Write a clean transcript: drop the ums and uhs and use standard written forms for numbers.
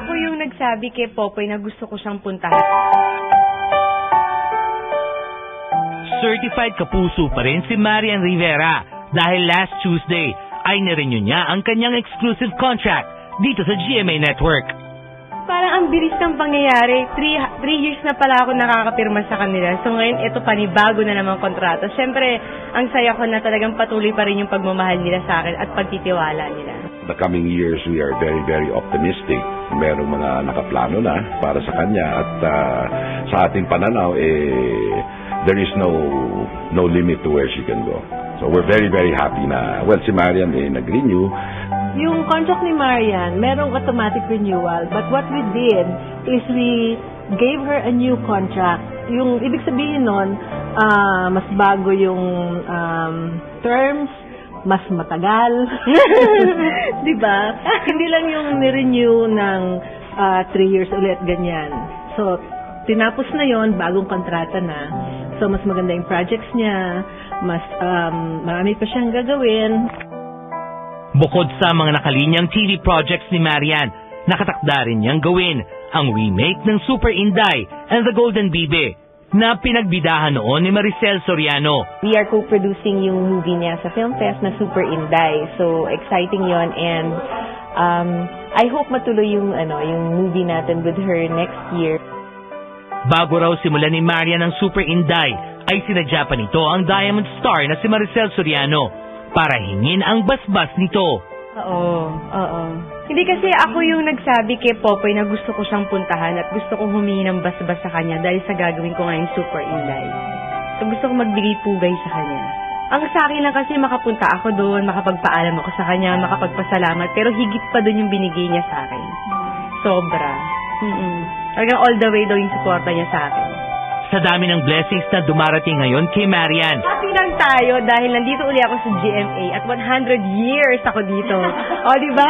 ako yung nagsabi kay Popoy na gusto ko siyang puntahan. Certified kapuso pa rin si Marian Rivera dahil last Tuesday ay nirenew niya ang kanyang exclusive contract dito sa GMA Network. Parang ang bilis ng pangyayari. 3 years na pala ako nakakapirma sa kanila. So ngayon, ito panibago na naman kontrata. Siyempre, ang saya ko na talagang patuloy pa rin yung pagmamahal nila sa akin at pagtitiwala nila. The coming years, we are very, very optimistic. Merong mga nakaplano na para sa kanya at sa ating pananaw, there is no limit to where she can go. So we're very, very happy na, well, si Marian nag-renew. Yung contract ni Marian, merong automatic renewal. But what we did is we gave her a new contract. Yung ibig sabihin nun, mas bago yung terms, mas matagal. Diba? Hindi lang yung ni-renew ng 3 years ulit, ganyan. So, tinapos na yon, bagong kontrata na. So, mas maganda yung projects niya, mas marami pa siyang gagawin. Bukod sa mga nakalinyang TV projects ni Marian, nakatakda rin niyang gawin ang remake ng Super Inday and the Golden Bibe na pinagbidahan noon ni Maricel Soriano. We are co-producing yung movie niya sa Film Fest na Super Inday. So, exciting yon and I hope matuloy yung movie natin with her next year. Bago raw simulan ni Marian ang Super Inday, ay sinadya pa nito ang Diamond Star na si Maricel Soriano para hingin ang basbas nito. Oo. Hindi kasi ako yung nagsabi kay Popoy na gusto ko siyang puntahan at gusto kong humingi ng basbas sa kanya dahil sa gagawin ko ngayong Super Inday. So gusto kong magbigay pugay sa kanya. Ang sa akin lang kasi makapunta ako doon, makapagpaalam ako sa kanya, makapagpasalamat, pero higit pa doon yung binigay niya sa akin. Sobra. Talagang all the way daw yung suporta niya sa akin. Sa dami ng blessings na dumarating ngayon kay Marian, Happy lang tayo dahil nandito uli ako sa GMA at 100 years ako dito. O, di ba?